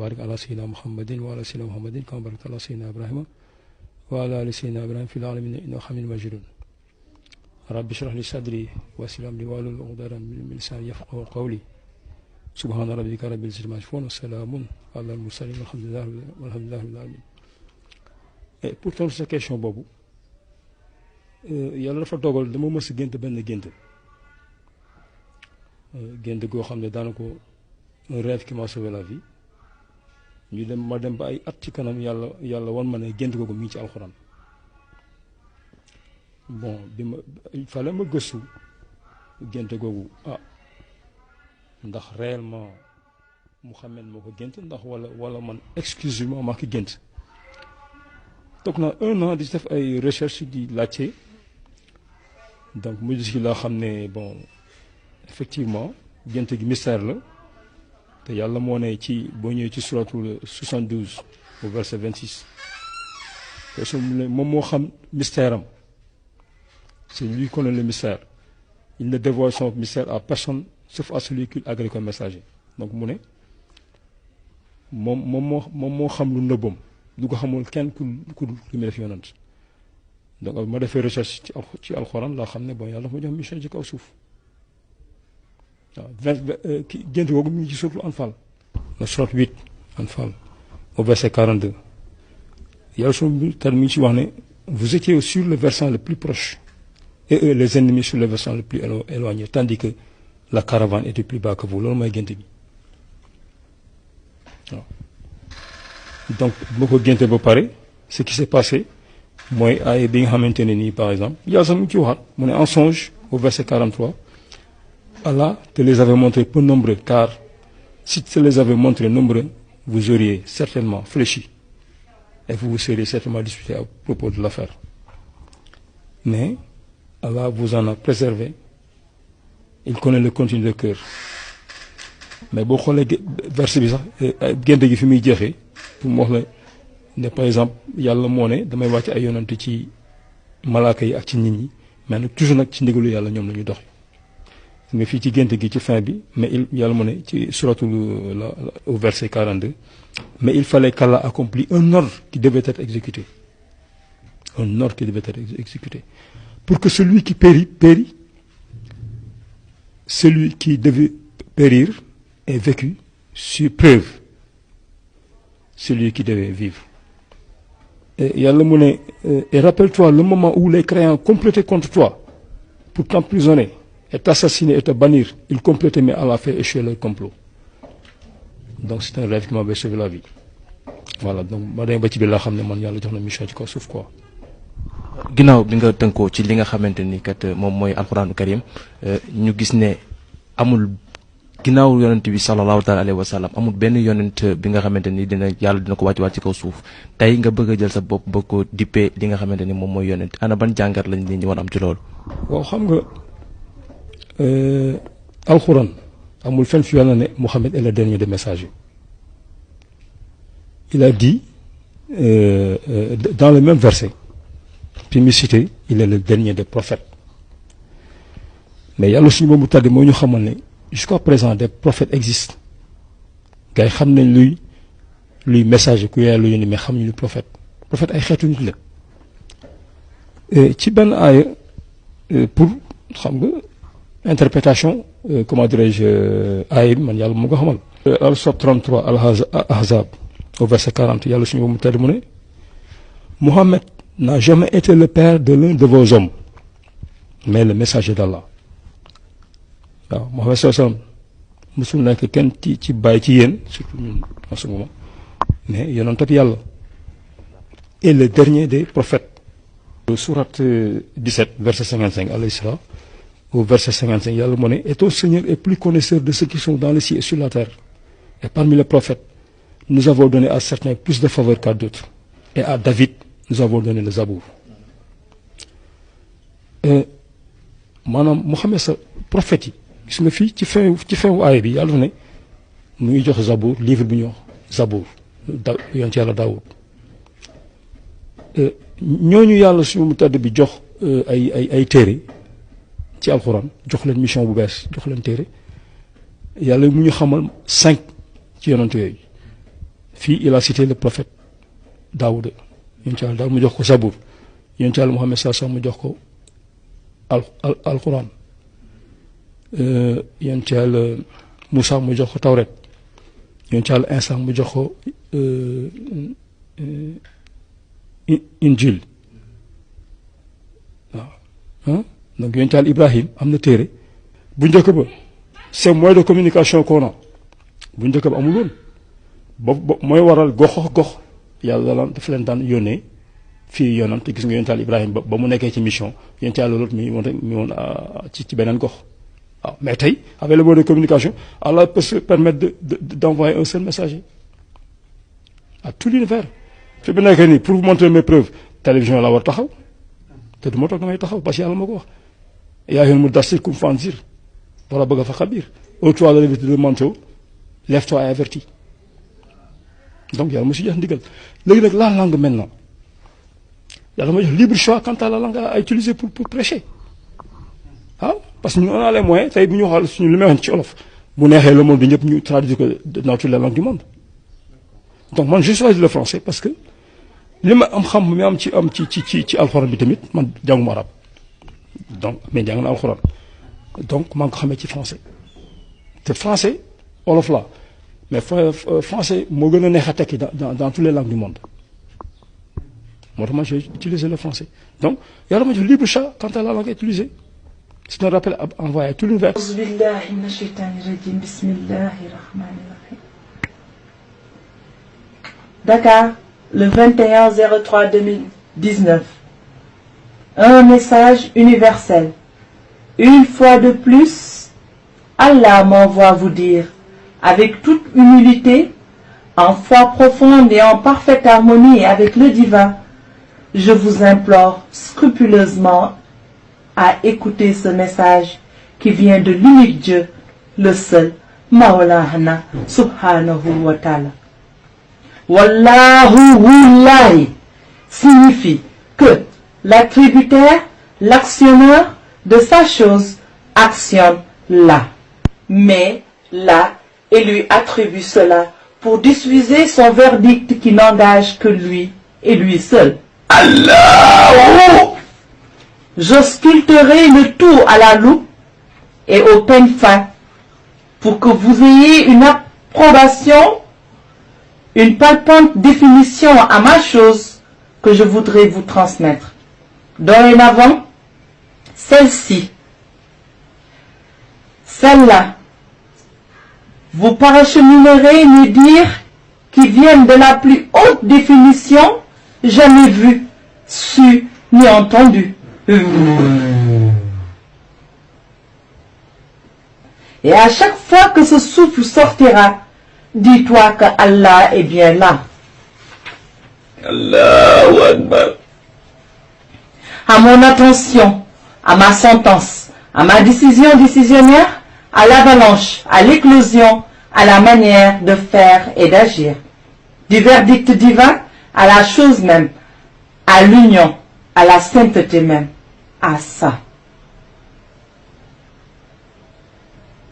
barik ala sayyidina Muhammadin wa ala sayyidina Muhammadin kama barakta ala sayyidina Ibrahima wa ala ali sayyidina Ibrahima fil alamin innaka hamidun majidun rabbi shrah li sadri wa yassir li amri wahlul uqdatan min lisani yafqahu qawli subhana rabbika rabbil izzati amma yasifun wa salamun ala al mursalin walhamdulillahi rabbil alamin. Et pour tontu sa question boobu yàlla dafa dogal dama mës a gént benn gént goo xam ne daanaka un rêve qui m'a sauvé la vie ma dem ba ay at ci kanam yàlla wan ma ne gént googu mi ngi ci alxuraan. Bon il fallait ma gëstu gént googu ndax réellement Mouhamed moo ko gént ndax wala man exclusivement maa ko gént. toog naa 1 an di def ay recherche di laajte donc mu gis laa xam ne bon effectivement gént gi mystère la te yàlla moo ne ci boo ñëwee ci suratul 72 au verset 26 te moom moo xam mystère am c'est lui qui connaît le mystère il ne dévoile son mystère à personne sauf à celui qui agrée comme messager. Donc mu ne moom moo xam lu nëbbam du ko xamul kenn ku mu def yonant. Donc ma defee recherche ci alxuraan laa xam ne bon yàlla dafa ma jox mission ci kaw suuf waaw gént googu mi ngi ci suratul Anfal la sourate 8 Anfal au verset 42 yàlla sunu tar mi ngi ci wax ne vous étiez sur le versant le plus proche et eux les ennemis sur le versant le plus éloigné tandis que la caravane était plus bas que vous loolu mooy gént bi waaw. Donc boo ko génte ba pare ce qui s'est passé mooy ay bi nga xamante ne nii par exemple yàlla sax mu ngi ci waxaat mu ne en songe au verset 43 Allah te les avait montrés peu nombreux car si te les avait montrés nombreux vous auriez certainement fléchi et vous vous seriez certainement disputé à propos de l'affaire mais Allah vous en a préservé il connaît le contenu de cœur mais boo xoolee verset bi sax gént gi fi muy jeexee pour mu wax la ne par exemple yàlla moo ne damay wàcc ay yonante ci malaaka yi ak ci nit ñi mais nag toujours nag ci ndigalu yàlla ñoom la ñu dox nga fii ci gént gi ci fin bi mais yàlla moo ne ci suratul au verset 42 mais il fallait qu'Allah accomplisse un ordre qui devait être exécuté un ordre qui devait être exécuté pour que celui qui périt celui qui devait périr ait vécu sur preuve celui qui devait vivre. Et yàlla mu ne et rappelle-toi le moment où les croyants complotaient contre toi pour t'emprisonner et t'assassiner et te bannir ils complotaient mais Allah fait échouer leur complot. Donc c'est un rêve qui m'avait sauvé la vie. Voilà donc ma demee ba ci biir laa xam ne man yàlla jox na mission ci kaw suuf quoi. ginnaaw bi nga tënkoo ci li nga xamante ni kat moom mooy alxuraanu karim ñu gis ne amul ginnaaw yonent bi sallallahu taala alayhi wa sallam amul benn yonent bi nga xamante ni yàlla dina ko wàcc ci kaw suuf tey nga bëgg a jël sa bopp ba ko dippee li nga xamante ni moom mooy yonent ana ban jàngat lañ leen di war am ci loolu. waaw xam nga alxuraan amul fenn fi yàlla ne Mohammed est le dernier des messagers il a dit dans le même verset puis mu cité il est le dernier des prophètes mais yàlla suñu boobu tàddi moo ñu xamal ne jusqu'à présent des prophètes existent gars yi xam nañ luy messager ku yàlla lu yónni mais xam ñu lu prophète ay xeetu nit la ci benn aaya pour xam nga interprétation comment dirais-je aaya bi man yàlla mu ko xamal al sourate 33 al-Ahzab au verset 40 yàlla suñu boobu tàddi mu ne Mohammed n'a jamais été le père de l'un de vos hommes mais le messager d'Allah. waaw Muhammad sallallahu alayhi wa sallam musul nekk kenn ci bàyyi ci yéen surtout ñun en ce moment mais yonent bi yàlla et le dernier des prophètes. Sourate 17 verset 55 alayhi salaam au verset 55 yàlla moo ne et ton Seigneur est plus connaisseur de ceux qui sont dans les cieux et sur la terre et parmi les prophètes nous avons donné à certains plus de faveur qu'à d'autres et à David nous avons donné le Zabour. Maanaam Muhammad sa prophète yi gis nga fii ci fin wu aaya bi yàlla ne mu ngi jox Zabour livre bi ñuy wax Zabour yoon ci yàlla Daawud ñooñu yàlla suñu mu tàdd bi jox ay téere ci alxuraan jox leen mission bu bees jox leen téere yàlla mu ñu xamal 5 ci yonent yooyu fii il a cité le prophète Daoud yonent Yàlla Daoud mu jox ko Zabour yonent Yàlla Muhammad sallallahu alayhi wasallam mu jox ko alquran yonent Yàlla Moussa mu jox ko Tawret yonent Yàlla Isa mu jox ko Injil waaw donc yonent Yàlla Ibrahim am na téere bu njëkk ba c'est moyen de communication qu'on a bu njëkk ba amul woon ba mooy waral gox yàlla dafa leen daan yónnee fii yonant gis nga yonent Yàlla Ibrahima ba mu nekkee ci mission yonent Yàlla Lóot mi woon ci beneen gox waaw mais tey avec le mode de communication Allah peut se permettre d'envoyer un seul messager à tout l'univers fi mu nekkee nii pour vous montrer mes preuves télévision la war taxaw te du ma toog damay taxaw parce que yàlla ma ko wax yaa ayyuhal muddassir qum fanzir wala bëgg fa xabiir ôte-toi de le manteau lève-toi et avertis donc yàlla ma si jox ndigal léegi nag la langue maintenant yàlla ma jox libre choix quant à la langue à utiliser pour prêcher waaw parce que ñu on a les moyens tey bu ñu waxal suñu li may wax ci olof bu neexee le monde bi ñëpp ñu traduire ko dans toutes les langues du monde donc man je choisis le français parce que li ma xam mi am ci alxuraan bi tamit man jànguma arab donc mais jàng na alxuraan donc maa ngi ko xamee ci français te français olof la mais français moo gën a neex a tekki dans toutes les langues du monde moo tax man j'ai utilisé le français donc yàlla ma jox libre choix quant à la langue utilisée c'est un rappel envoyé à tout l'univers. Auzu billahi mina shaytani rajim, bismillahi rahmani rahim. Dakar, le 21/03/2019. Un message universel. Une fois de plus, Allah m'envoie vous dire, avec toute humilité, en foi profonde et en parfaite harmonie avec le divin, je vous implore scrupuleusement à écouter ce message qui vient de l'unique Dieu, le seul, Maulana subhanahu wa ta'ala. Wallahu wallahi signifie que l'attributaire, l'actionneur de sa chose actionne là. Mais là, et lui attribue cela pour diffuser son verdict qui n'engage que lui et lui seul. Allah! J'ausculterai le tout à la loupe et au peigne fin pour que vous ayez une approbation, une palpante définition à ma chose que je voudrais vous transmettre. Dorénavant, celle-ci, celle-là, vous paracheminerez mes dires qui viennent de la plus haute définition jamais vue, su ni entendue. Et à chaque fois que ce souffle sortira, dis-toi que Allah est bien là. Allahu Akbar. À mon attention, à ma sentence, à ma décision décisionnaire, à l'avalanche, à l'éclosion, à la manière de faire et d'agir. Du verdict divin à la chose même, à l'union, à la sainteté même, à ça.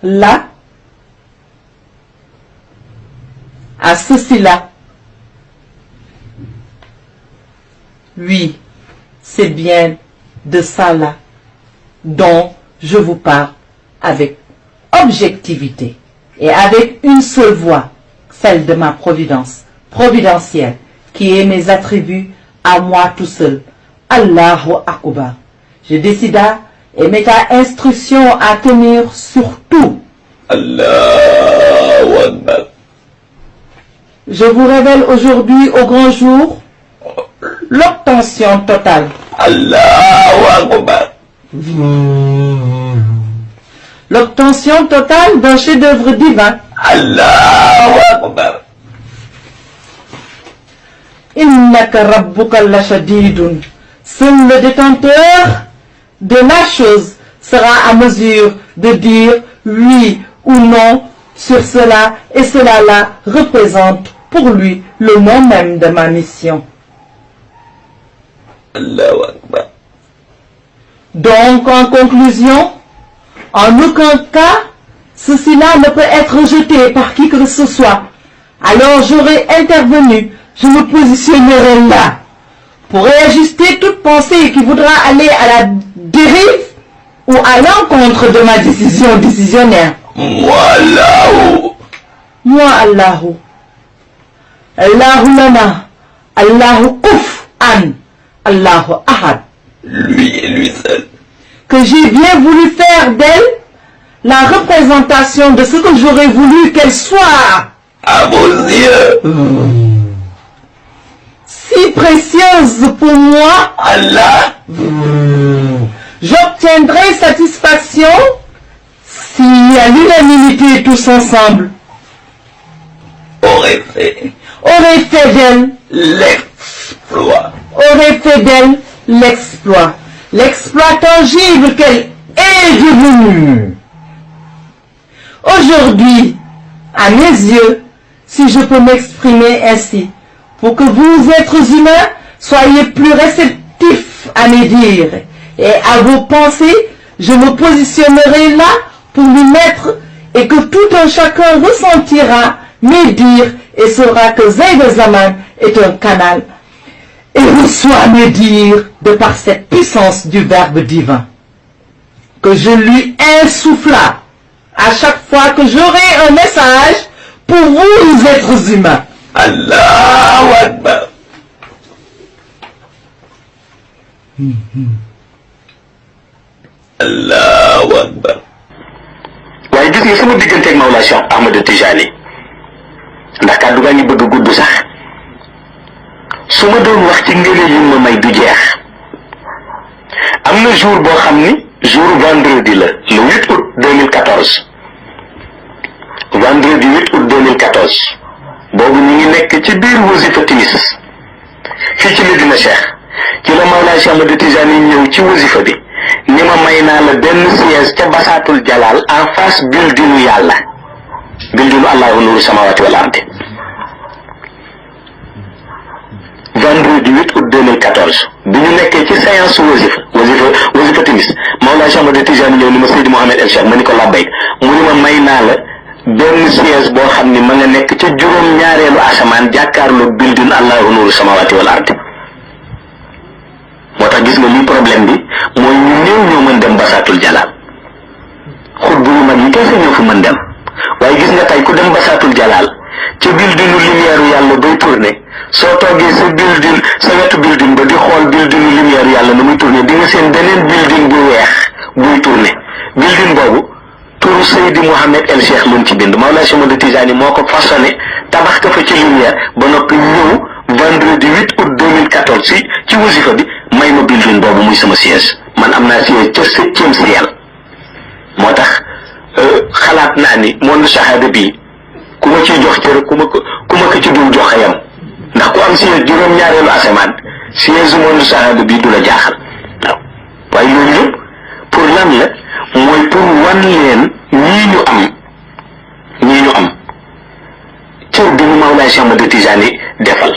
Là, à ceci-là. Oui, c'est bien de ça là dont je vous parle avec objectivité et avec une seule voix, celle de ma providence, providentielle, qui est mes attributs à moi tout seul. Allahu Akbar. Je décida et mets ta instruction à tenir sur tout. Allahu Akbar. Je vous révèle aujourd'hui au grand jour l'obtention totale. Allahu Akbar. L'obtention totale d'un chef-d'œuvre divin. Allahu Akbar. Innaka rabbuka la shadidun. Seul le détenteur de la chose sera à mesure de dire oui ou non sur cela, et cela là représente pour lui le nom même de ma mission. Allahu Akbar. Donc, en conclusion, en aucun cas, ceci-là ne peut être rejeté par qui que ce soit, Alors j'aurai intervenu, je me positionnerai là pour réajuster toute pensée qui voudra aller à la dérive ou à l'encontre de ma décision décisionnaire. Moi, Allahu. Moi, Allahu. Allahu lana. Allahu Kuf'an. Allahu Ahad. Lui et lui seul. Que j'ai bien voulu faire d'elle la représentation de ce que j'aurais voulu qu'elle soit. À vos yeux. Si précieuse pour moi, Allah. j'obtiendrai satisfaction si à l'unanimité tous ensemble Aurait fait d'elle l'exploit. L'exploit tangible qu'elle est devenue. Aujourd'hui, à mes yeux, si je peux m'exprimer ainsi, pour que vous, êtres humains, soyez plus réceptifs à mes dires et à vos pensées, je me positionnerai là pour m'y mettre et que tout un chacun ressentira mes dires et saura que Zayd Zaman est un canal et reçoit mes dires de par cette puissance du Verbe divin que je lui insuffla à chaque fois que j'aurai un message pour vous, êtres humains. Allahu Akbar. Allahu Akbar. waaye gis nga sama digganteeg Mawlaa Cheikh Ahmad Tijani ndax kàddu gaa ngi bëgg a gudd sax su ma doon wax ci ngëneel yi ma may du jeex. am na jour boo xam ni jour vendredi la le 8 août 2014 vendredi 8 août 2014 boobu ñu ngi nekk ci biir wasifa timis fii ci Medina Cheikh ci la Mawlaa Cheikh Ahmad Tijani ñëw ci wasifa bi ni ma may naa la benn siège ca Basatul Jalal en face buildingu yàlla buildingu Allahu Nuuru Samawati wal Ardi vendredi 8 août 2014 bi ñu nekkee ci séance wasifa timis Mawlaa Cheikh Ahmad Tijani ñëw ni ma Seydi Mouhamed El Cheikh ma ni ko labbayk mu ni ma may naa la benn siège boo xam ni ma nga nekk ca juróom-ñaareelu asamaan jàkkaarloo building Allahu Nuuru Samawati wal Ardi moo tax gis nga lii problème bi mooy ñu néew ñoo mën dem Basatul Jalal xutbu yu mag yi kese ñoo fa mën dem waaye gis nga tey ku dem Basatul Jalal ca buildingu lumière yàlla bay tourné soo toogee sa wetu building ba di xool buildingu lumière yàlla na muy tourné di nga seen beneen building bu weex buy tourné building boobu turu Seydi Mouhamed El Cheikh luñ ci bind Mawlaa Cheikh Ahmad Tijani moo ko façonné tabax ko fa ci lumière ba noppi ñëw vendredi 8 août 2014 ci wasifa bi may ma building boobu muy sama siège man am naa siège ca 7e ciel moo tax xalaat naa ni monde shahada bii ku ma ciy jox cër ku ma ko ci dul joxe yam ndax ku am siège juróom-ñaareelu asamaan siège monde shahada bii du la jaaxal waaw waaye loolu yëpp pour lan la mooy pour wan leen ñii ñu am cër bi ñu Mawlaa Cheikh Ahmad Tijani defal